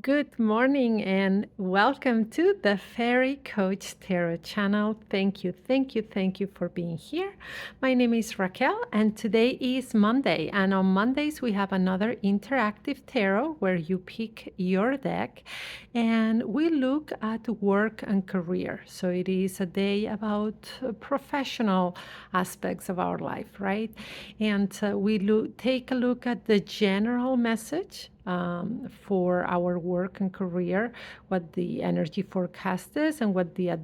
Good morning and welcome to the Fairy Coach Tarot channel. Thank you for being here. My name is Raquel and today is Monday. And on Mondays, we have another interactive tarot where you pick your deck and we look at work and career. So it is a day about professional aspects of our life, right? And take a look at the general message for our work and career, what the energy forecast is, and what the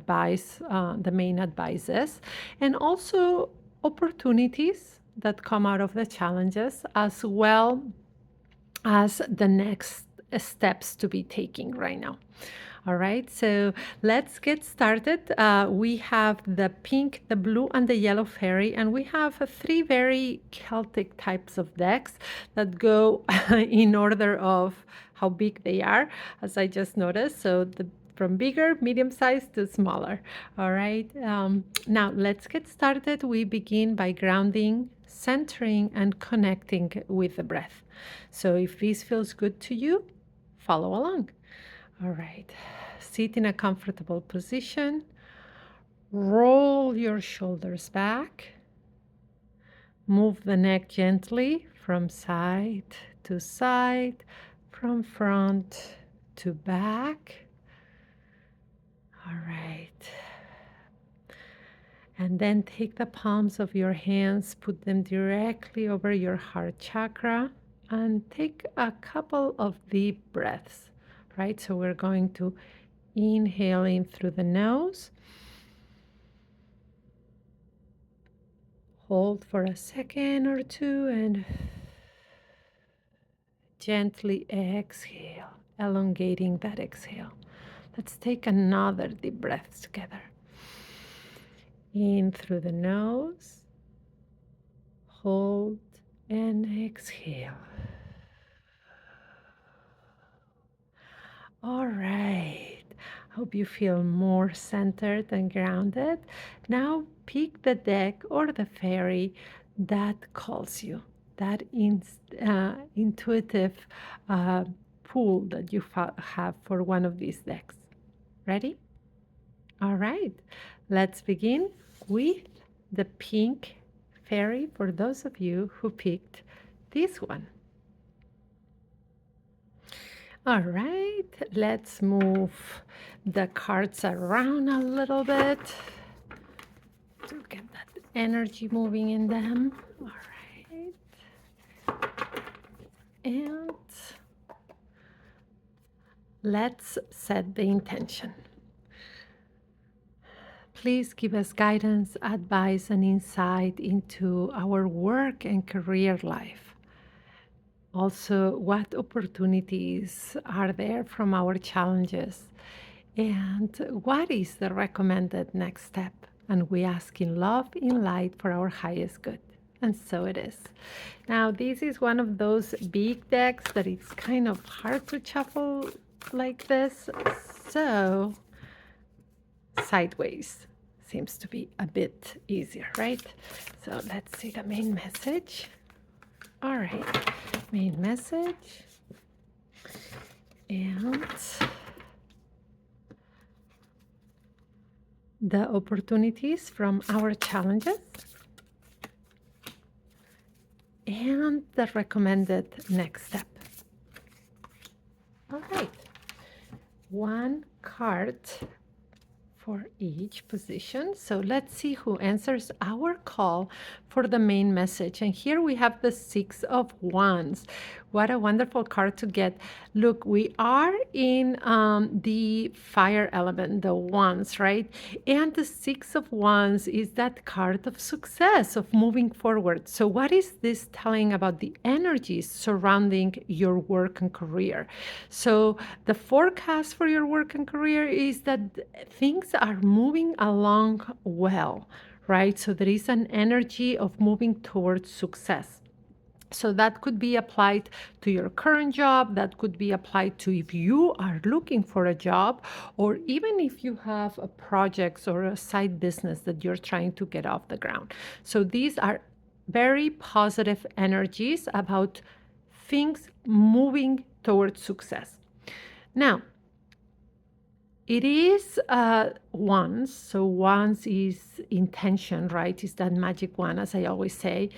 main advice is, and also opportunities that come out of the challenges, as well as the next steps to be taking right now. All right, so let's get started. We have the pink, the blue, and the yellow fairy, and we have three very Celtic types of decks that go in order of how big they are, as I just noticed. So from bigger, medium sized to smaller. All right, now let's get started. We begin by grounding, centering, and connecting with the breath. So if this feels good to you, follow along. All right, sit in a comfortable position. Roll your shoulders back. Move the neck gently from side to side, from front to back. All right. And then take the palms of your hands, put them directly over your heart chakra, and take a couple of deep breaths, right? So we're going to inhale in through the nose. Hold for a second or two and gently exhale, elongating that exhale. Let's take another deep breath together. In through the nose, hold and exhale. All right. Hope you feel more centered and grounded. Now pick the deck or the fairy that calls you, that intuitive pull that you have for one of these decks. Ready? All right. Let's begin with the pink fairy for those of you who picked this one. All right, let's move the cards around a little bit to get that energy moving in them. All right. And let's set the intention. Please give us guidance, advice, and insight into our work and career life. Also, what opportunities are there from our challenges? And what is the recommended next step? And we ask in love, in light, for our highest good. And so it is. Now, this is one of those big decks that it's kind of hard to shuffle like this. So, sideways seems to be a bit easier, right? So, let's see the main message. All right, main message. And the opportunities from our challenges and the recommended next step. All right, one card for each position. So let's see who answers our call for the main message. And here we have the Six of Wands. What a wonderful card to get. Look, we are in the fire element, the wands, right? And the Six of Wands is that card of success, of moving forward. So what is this telling about the energies surrounding your work and career? So the forecast for your work and career is that things are moving along well, right? So there is an energy of moving towards success. So that could be applied to your current job, that could be applied to if you are looking for a job, or even if you have a project or a side business that you're trying to get off the ground. So these are very positive energies about things moving towards success. Now, it is once, so once is intention, right? Is that magic one, as I always say.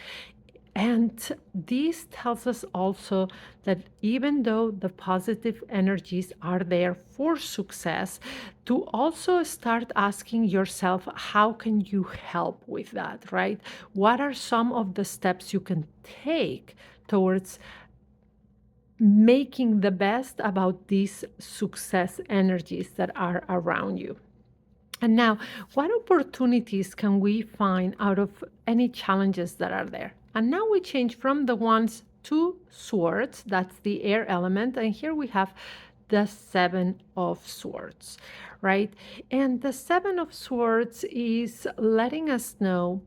And this tells us also that even though the positive energies are there for success, to also start asking yourself, how can you help with that, right? What are some of the steps you can take towards making the best about these success energies that are around you? And now, what opportunities can we find out of any challenges that are there? And now we change from the wands to swords, that's the air element. And here we have the Seven of Swords, right? And the Seven of Swords is letting us know.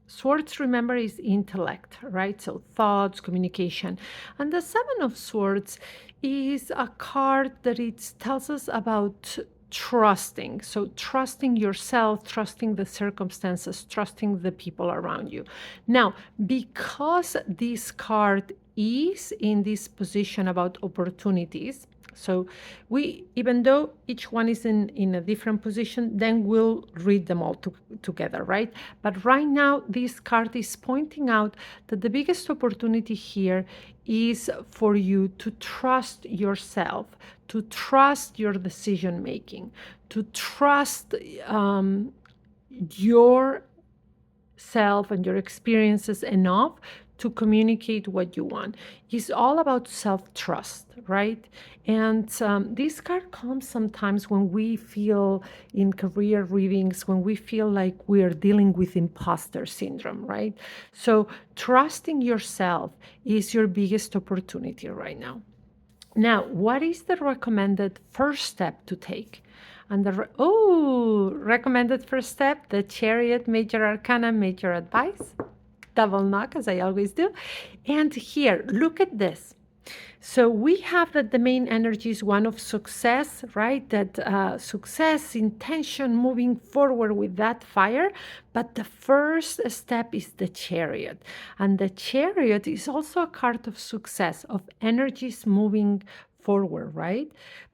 Swords, remember, is intellect, right? So thoughts, communication. And the Seven of Swords is a card that it tells us about trusting. So trusting yourself, trusting the circumstances, trusting the people around you. Now, because this card is in this position about opportunities, so we, even though each one is in a different position, then we'll read them all together, right? But right now, this card is pointing out that the biggest opportunity here is for you to trust yourself, to trust your decision making, to trust your self and your experiences enough to communicate what you want. It's all about self-trust, right? And this card comes sometimes when we feel in career readings, when we feel like we are dealing with imposter syndrome, right? So trusting yourself is your biggest opportunity right now. Now, what is the recommended first step to take? And recommended first step, the Chariot, Major Arcana, Major Advice. Double knock, as I always do. And here, look at this. So we have that the main energy is one of success, right? That success, intention, moving forward with that fire. But the first step is the Chariot. And the Chariot is also a card of success, of energies moving forward, right?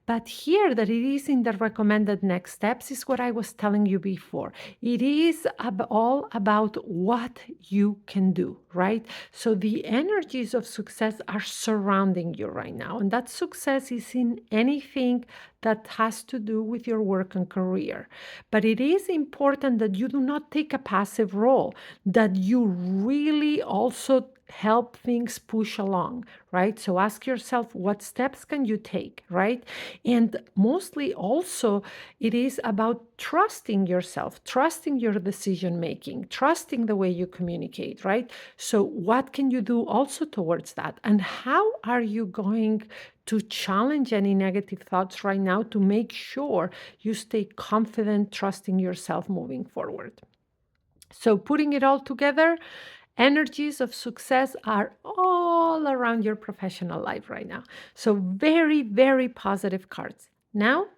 But here, that it is in the recommended next steps, is what I was telling you before. It is all about what you can do, right? So the energies of success are surrounding you right now. And that success is in anything that has to do with your work and career. But it is important that you do not take a passive role, that you really also help things push along, right? So ask yourself, what steps can you take, right? And mostly also, it is about trusting yourself, trusting your decision making, trusting the way you communicate, right? So what can you do also towards that? And how are you going to challenge any negative thoughts right now to make sure you stay confident, trusting yourself moving forward? So putting it all together, energies of success are all around your professional life right now. So very, very positive cards. Now,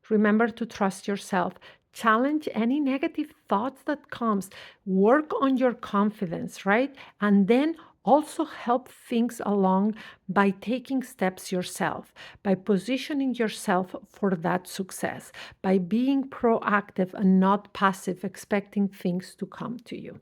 remember to trust yourself. Challenge any negative thoughts that comes. Work on your confidence, right? And then also help things along by taking steps yourself, by positioning yourself for that success, by being proactive and not passive, expecting things to come to you.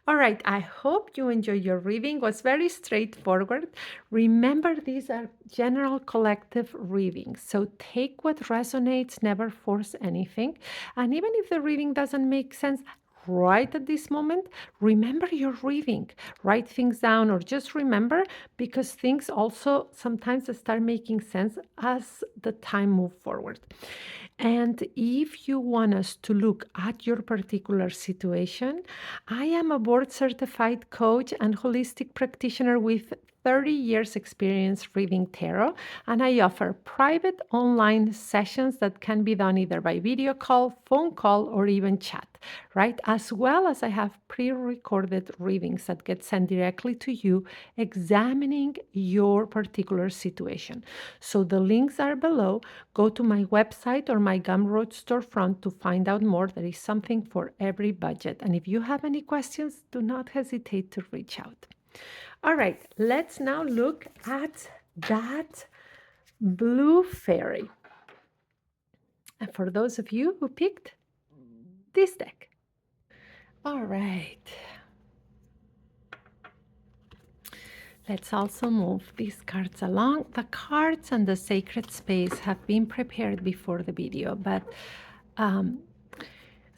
All right, I hope you enjoyed your reading. It was very straightforward. Remember, these are general collective readings. So take what resonates, never force anything. And even if the reading doesn't make sense right at this moment, remember your reading. Write things down or just remember, because things also sometimes start making sense as the time moves forward. And if you want us to look at your particular situation, I am a board certified coach and holistic practitioner with 30 years experience reading tarot, and I offer private online sessions that can be done either by video call, phone call, or even chat, right? As well as I have pre-recorded readings that get sent directly to you, examining your particular situation. So the links are below. Go to my website or my Gumroad storefront to find out more. There is something for every budget. And if you have any questions, do not hesitate to reach out. All right, let's now look at that Blue Fairy. And for those of you who picked this deck. All right. Let's also move these cards along. The cards and the sacred space have been prepared before the video, but um,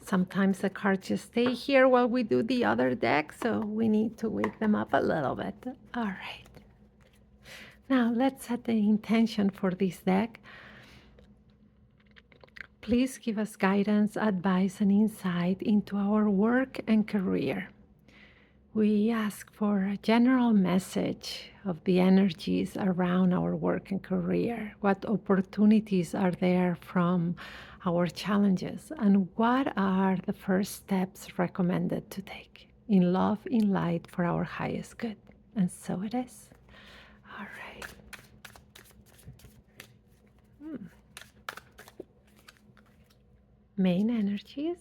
sometimes the cards just stay here while we do the other deck, so we need to wake them up a little bit. All right. Now let's set the intention for this deck. Please give us guidance, advice, and insight into our work and career. We ask for a general message of the energies around our work and career. What opportunities are there from our challenges? And what are the first steps recommended to take in love, in light, for our highest good? And so it is. All right. Main energies,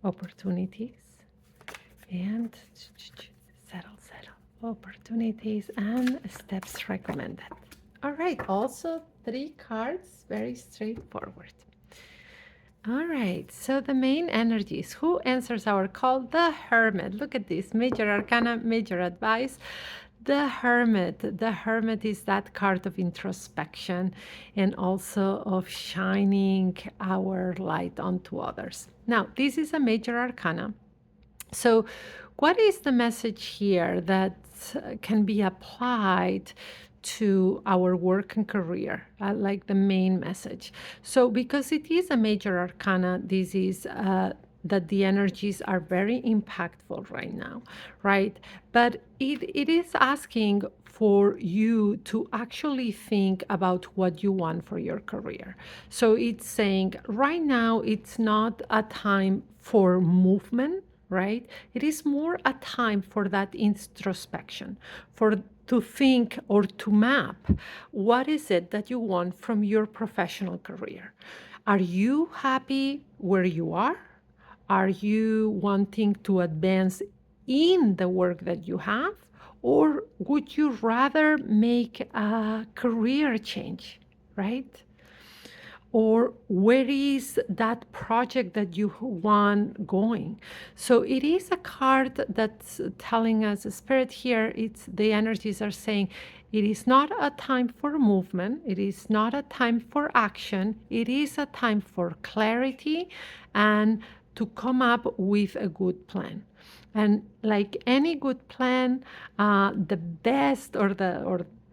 opportunities, and settle. Opportunities and steps recommended. All right, also 3 cards, very straightforward. All right, so the main energies. Who answers our call? The Hermit. Look at this, major arcana, major advice. The Hermit. The Hermit is that card of introspection and also of shining our light onto others. Now, this is a major arcana. So what is the message here that can be applied to our work and career, like the main message? So because it is a major arcana, this is that the energies are very impactful right now, right? But it is asking for you to actually think about what you want for your career. So it's saying right now it's not a time for movement, right? It is more a time for that introspection, for to think or to map what is it that you want from your professional career. Are you happy where you are? Are you wanting to advance in the work that you have? Or would you rather make a career change, right? Or where is that project that you want going? So it is a card that's telling us, Spirit here, it's the energies are saying it is not a time for movement, it is not a time for action, it is a time for clarity and to come up with a good plan. And like any good plan, the best or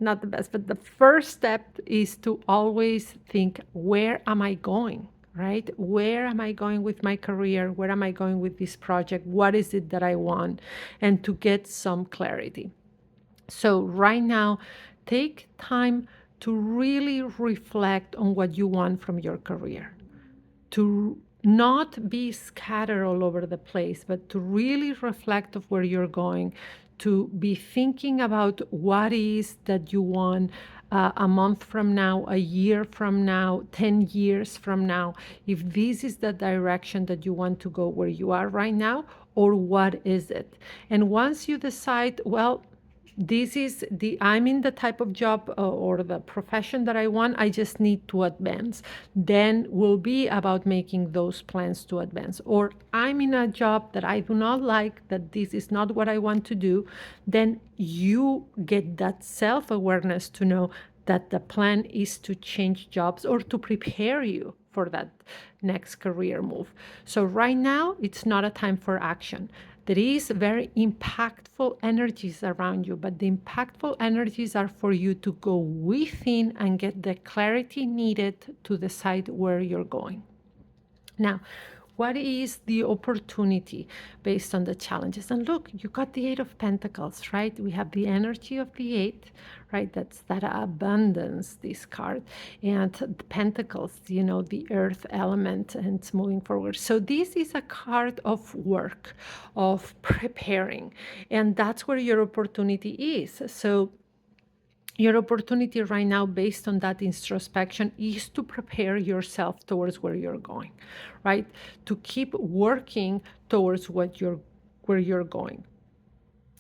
not the best, but the first step is to always think, where am I going, right? Where am I going with my career? Where am I going with this project? What is it that I want? And to get some clarity. So right now, take time to really reflect on what you want from your career, to not be scattered all over the place, but to really reflect of where you're going, to be thinking about what is that you want a month from now, a year from now, 10 years from now, if this is the direction that you want to go where you are right now, or what is it? And once you decide, well, this is I'm in the type of job or the profession that I want, I just need to advance, then will be about making those plans to advance. Or I'm in a job that I do not like, that this is not what I want to do, then you get that self-awareness to know that the plan is to change jobs or to prepare you for that next career move. So right now, it's not a time for action. There is very impactful energies around you, but the impactful energies are for you to go within and get the clarity needed to decide where you're going. Now, what is the opportunity based on the challenges? And look, you got the 8 of Pentacles, right? We have the energy of the 8, right? That's that abundance, this card. And the Pentacles, you know, the earth element, and it's moving forward. So this is a card of work, of preparing. And that's where your opportunity is. So your opportunity right now, based on that introspection, is to prepare yourself towards where you're going, right? To keep working towards where you're going.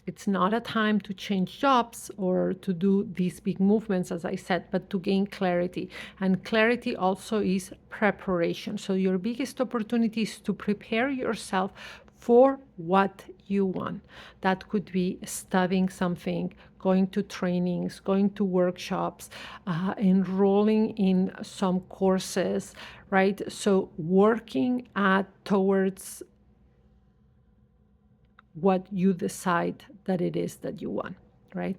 It's not a time to change jobs or to do these big movements, as I said, but to gain clarity. And clarity also is preparation. So your biggest opportunity is to prepare yourself for what you want. That could be studying something, going to trainings, going to workshops, enrolling in some courses, right? So working at towards what you decide that it is that you want, right?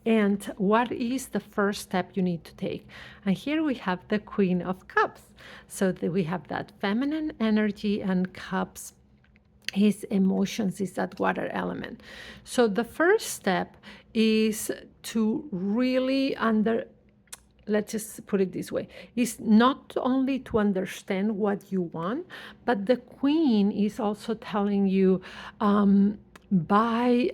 And what is the first step you need to take? And here we have the Queen of Cups. So that we have that feminine energy, and cups, his emotions is that water element. So the first step is to really let's just put it this way, is not only to understand what you want, but the queen is also telling you, by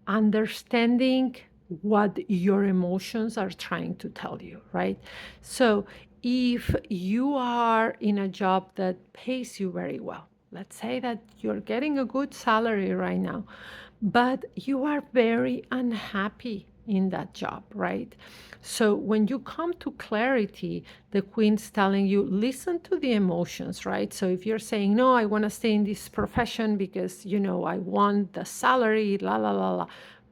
understanding what your emotions are trying to tell you, right? So if you are in a job that pays you very well, let's say that you're getting a good salary right now, but you are very unhappy in that job, right? So when you come to clarity, the queen's telling you, listen to the emotions, right? So if you're saying, no, I want to stay in this profession because, I want the salary, la, la, la, la.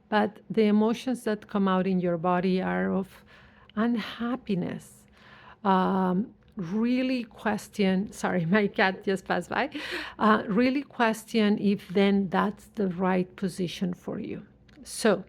But the emotions that come out in your body are of unhappiness. Really question, sorry, my cat just passed by. Really question if then that's the right position for you. So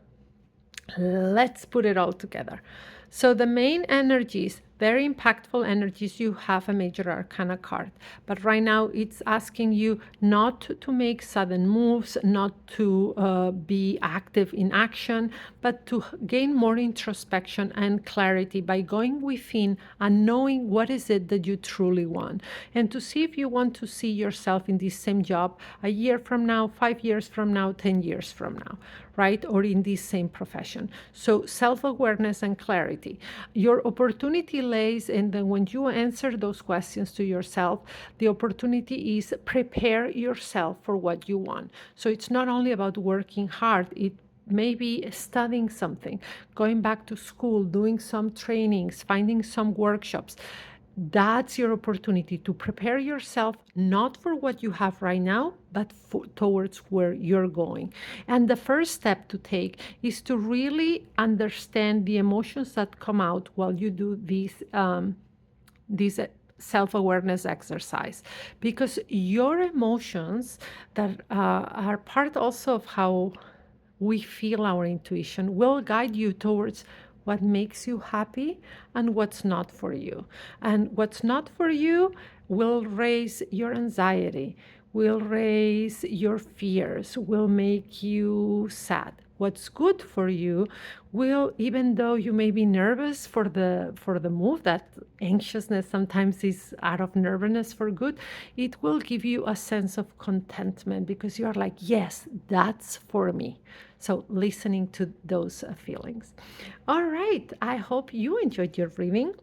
let's put it all together. So the main energies, very impactful energies, you have a major arcana card. But right now it's asking you not to make sudden moves, not to be active in action, but to gain more introspection and clarity by going within and knowing what is it that you truly want. And to see if you want to see yourself in this same job a year from now, 5 years from now, 10 years from now, right? Or in this same profession. So self-awareness and clarity. Your opportunity lays in that when you answer those questions to yourself, the opportunity is prepare yourself for what you want. So it's not only about working hard, it maybe studying something, going back to school, doing some trainings, finding some workshops. That's your opportunity to prepare yourself, not for what you have right now, but towards where you're going. And the first step to take is to really understand the emotions that come out while you do these self-awareness exercise, because your emotions that are part also of how we feel our intuition will guide you towards what makes you happy and what's not for you. And what's not for you will raise your anxiety, will raise your fears, will make you sad. What's good for you will, even though you may be nervous for the move, that anxiousness sometimes is out of nervousness for good, it will give you a sense of contentment because you are like, yes, that's for me. So listening to those feelings. All right, I hope you enjoyed your reading.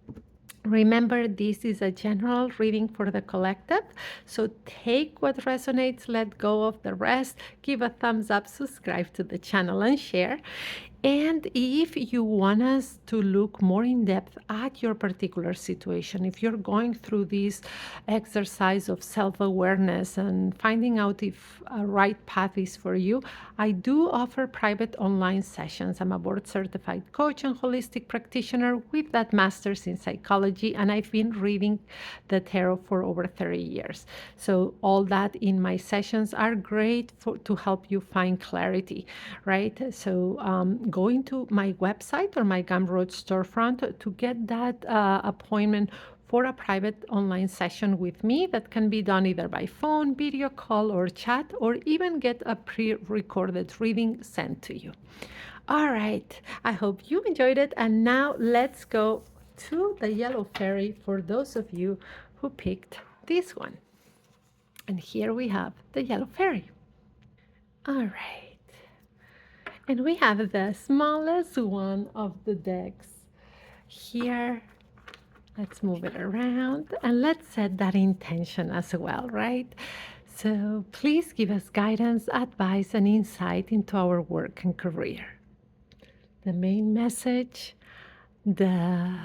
Remember, this is a general reading for the collective. So take what resonates, let go of the rest, give a thumbs up, subscribe to the channel, and share. And if you want us to look more in depth at your particular situation, if you're going through this exercise of self-awareness and finding out if a right path is for you, I do offer private online sessions. I'm a board certified coach and holistic practitioner with that master's in psychology, and I've been reading the tarot for over 30 years. So all that in my sessions are great to help you find clarity, right? So going to my website or my Gumroad storefront to get that appointment for a private online session with me that can be done either by phone, video call, or chat, or even get a pre-recorded reading sent to you. All right, I hope you enjoyed it. And now let's go to the yellow fairy for those of you who picked this one. And here we have the yellow fairy. All right. And we have the smallest one of the decks here. Let's move it around and let's set that intention as well, right? So please give us guidance, advice, and insight into our work and career. The main message, the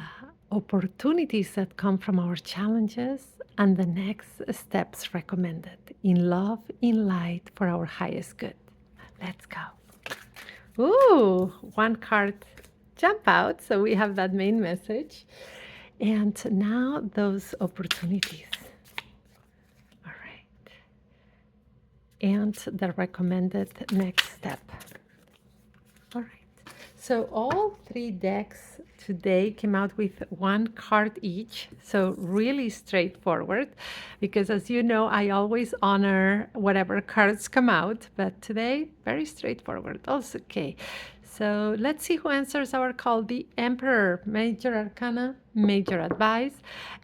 opportunities that come from our challenges, and the next steps recommended in love, in light for our highest good. Let's go. Ooh, one card jump out. So we have that main message. And now those opportunities. All right. And the recommended next step. All right. So all three decks today came out with one card each. So really straightforward, because as you know, I always honor whatever cards come out, but today, very straightforward. Also, okay. So let's see who answers our call. The Emperor, Major Arcana, Major Advice,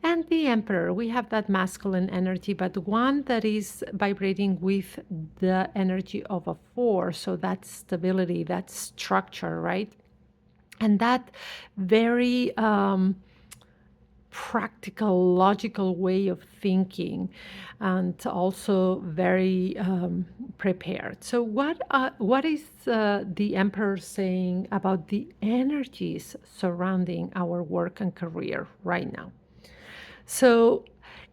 and the Emperor. We have that masculine energy, but one that is vibrating with the energy of a 4. So that's stability, that's structure, right? And that very practical, logical way of thinking, and also very prepared. So, what is the Emperor saying about the energies surrounding our work and career right now? So,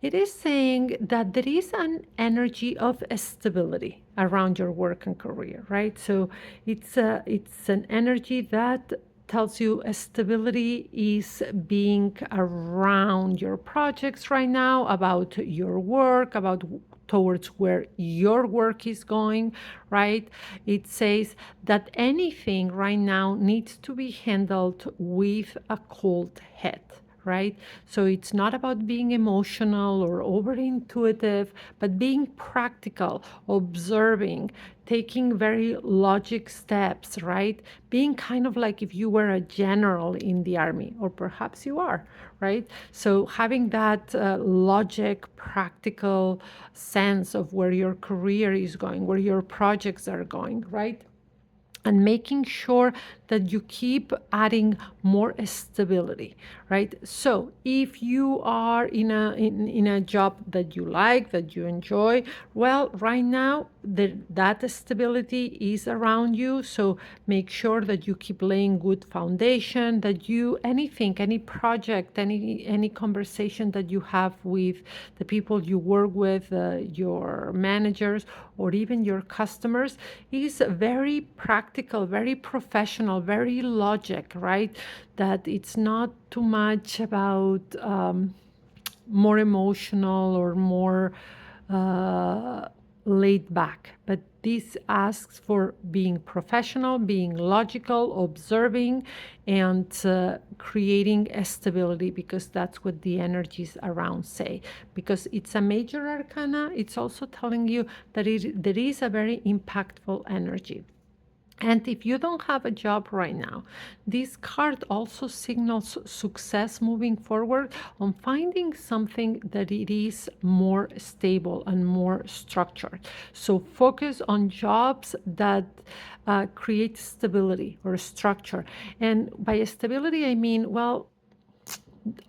it is saying that there is an energy of stability around your work and career, right? So it's an energy that tells you stability is being around your projects right now, about your work, about towards where your work is going, right? It says that anything right now needs to be handled with a cold head, right? So it's not about being emotional or over intuitive, but being practical, observing, taking very logic steps, right? Being kind of like if you were a general in the army, or perhaps you are, right? So having that logic, practical sense of where your career is going, where your projects are going, right? And making sure that you keep adding more stability, right? So if you are in a job that you like, that you enjoy, well, right now that stability is around you. So make sure that you keep laying good foundation, that you any project, any conversation that you have with the people you work with, your managers, or even your customers, is very practical, very professional, very logic, right? That it's not too much about more emotional or more laid back, but this asks for being professional, being logical, observing, and creating a stability, because that's what the energies around say. Because it's a major arcana, it's also telling you that there is a very impactful energy. And if you don't have a job right now, this card also signals success moving forward on finding something that it is more stable and more structured. So focus on jobs that create stability or structure. And by stability, I mean, well,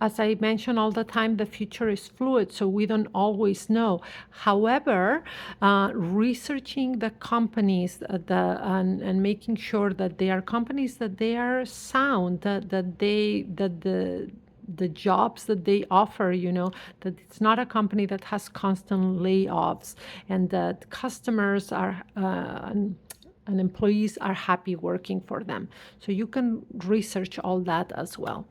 as I mention all the time, the future is fluid, so we don't always know. However, researching the companies and making sure that they are companies that they are sound, that the jobs that they offer, that it's not a company that has constant layoffs, and that customers are and employees are happy working for them. So you can research all that as well.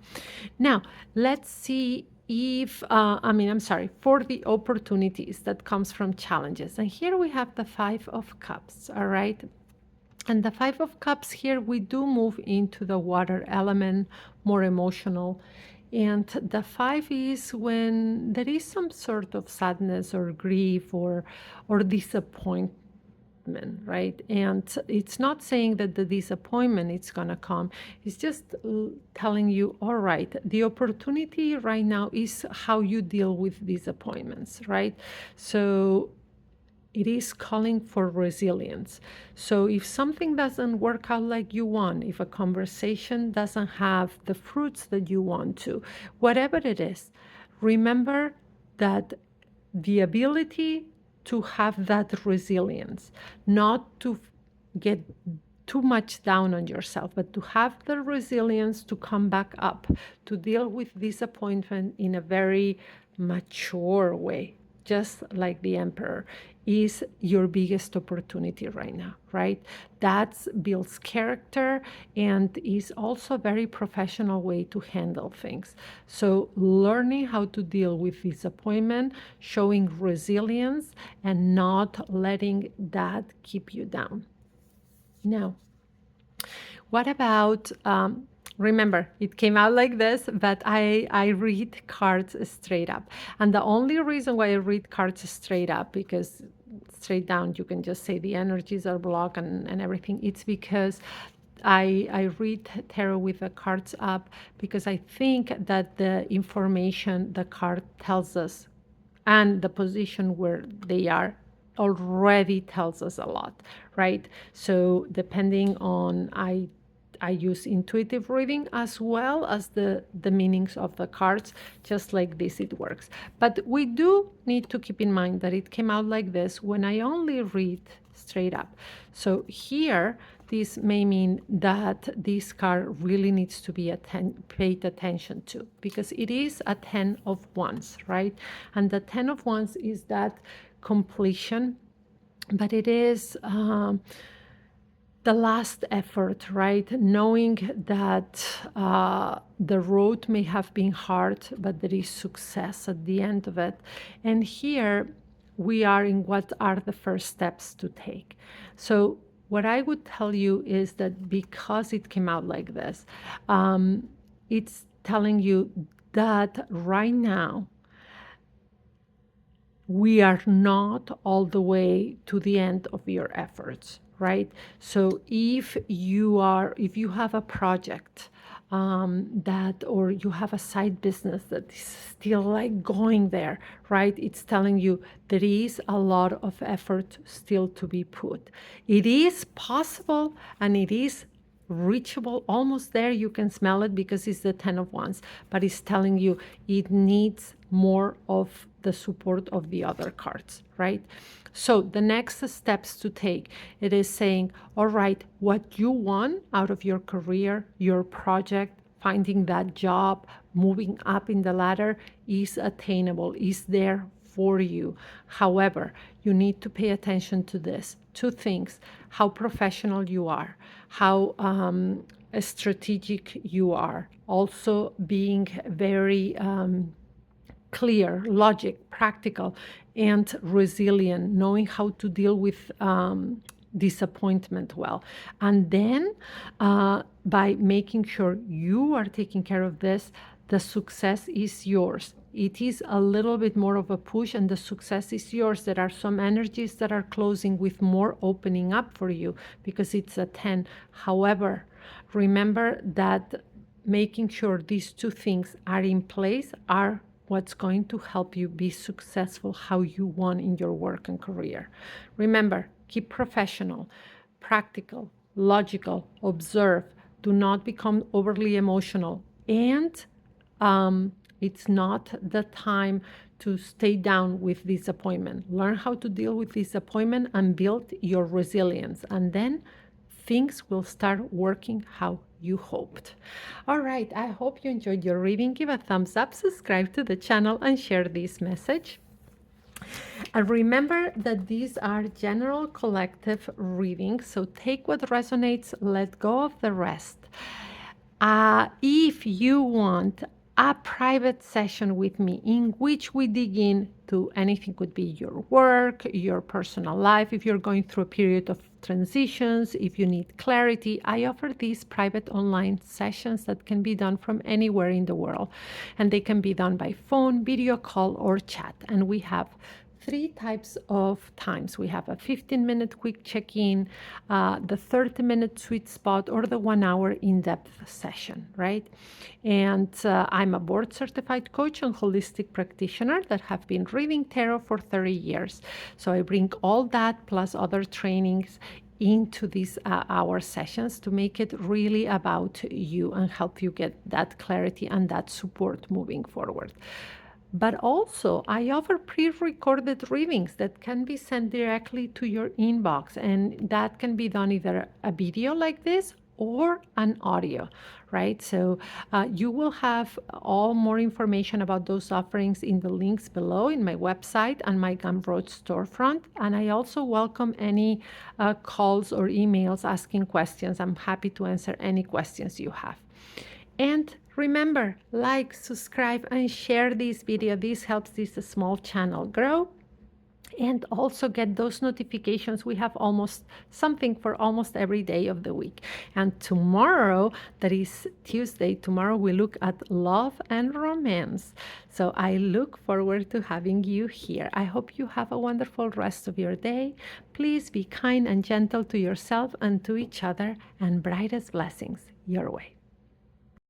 Now, let's see if, I'm sorry, for the opportunities that comes from challenges. And here we have the Five of Cups, all right? And the Five of Cups here, we do move into the water element, more emotional. And the 5 is when there is some sort of sadness or grief or disappointment, right? And it's not saying that the disappointment is going to come. It's just telling you, all right, the opportunity right now is how you deal with disappointments, right? So it is calling for resilience. So if something doesn't work out like you want, if a conversation doesn't have the fruits that you want to, whatever it is, remember that the ability to have that resilience, not to get too much down on yourself, but to have the resilience to come back up, to deal with disappointment in a very mature way, just like the emperor, is your biggest opportunity right now, right? That builds character and is also a very professional way to handle things. So learning how to deal with disappointment, showing resilience, and not letting that keep you down. Now, what about, remember, it came out like this, but I read cards straight up. And the only reason why I read cards straight up, because straight down you can just say the energies are blocked and everything, it's because I read tarot with the cards up because I think that the information the card tells us and the position where they are already tells us a lot, right? So depending on I use intuitive reading as well as the meanings of the cards, just like this it works. But we do need to keep in mind that it came out like this when I only read straight up. So here, this may mean that this card really needs to be paid attention to because it is a 10 of wands, right? And the 10 of wands is that completion, but it is the last effort, right? Knowing that the road may have been hard, but there is success at the end of it. And here we are in what are the first steps to take. So what I would tell you is that because it came out like this, it's telling you that right now we are not all the way to the end of your efforts, right? So if you have a project that, or you have a side business that is still like going there, right? It's telling you there is a lot of effort still to be put. It is possible and it is reachable, almost there. You can smell it because it's the 10 of wands, but it's telling you it needs more of the support of the other cards, right? So the next steps to take, it is saying, all right, what you want out of your career, your project, finding that job, moving up in the ladder is attainable, is there for you. However, you need to pay attention to this two things: how professional you are, how strategic you are, also being very clear, logic, practical, and resilient, knowing how to deal with disappointment well. And then by making sure you are taking care of this, the success is yours. It is a little bit more of a push and the success is yours. There are some energies that are closing with more opening up for you because it's a 10. However, remember that making sure these two things are in place are what's going to help you be successful how you want in your work and career. Remember, keep professional, practical, logical, observe. Do not become overly emotional. And it's not the time to stay down with disappointment. Learn how to deal with disappointment and build your resilience. And then things will start working how you hoped. All right, I hope you enjoyed your reading. Give a thumbs up, subscribe to the channel, and share this message. And remember that these are general collective readings, so take what resonates, let go of the rest. If you want a private session with me in which we dig into anything, could be your work, your personal life, if you're going through a period of transitions, if you need clarity, I offer these private online sessions that can be done from anywhere in the world. And they can be done by phone, video call, or chat. And we have three types of times. We have a 15-minute quick check-in, the 30-minute sweet spot, or the 1-hour in-depth session, right? And I'm a board-certified coach and holistic practitioner that have been reading tarot for 30 years. So I bring all that plus other trainings into these hour sessions to make it really about you and help you get that clarity and that support moving forward. But also, I offer pre recorded readings that can be sent directly to your inbox, and that can be done either a video like this or an audio, right? So you will have all more information about those offerings in the links below in my website and my Gumroad storefront. And I also welcome any calls or emails asking questions. I'm happy to answer any questions you have. And remember, like, subscribe, and share this video. This helps this small channel grow. And also get those notifications. We have almost something for almost every day of the week. And tomorrow, that is Tuesday, tomorrow we look at love and romance. So I look forward to having you here. I hope you have a wonderful rest of your day. Please be kind and gentle to yourself and to each other, and brightest blessings your way.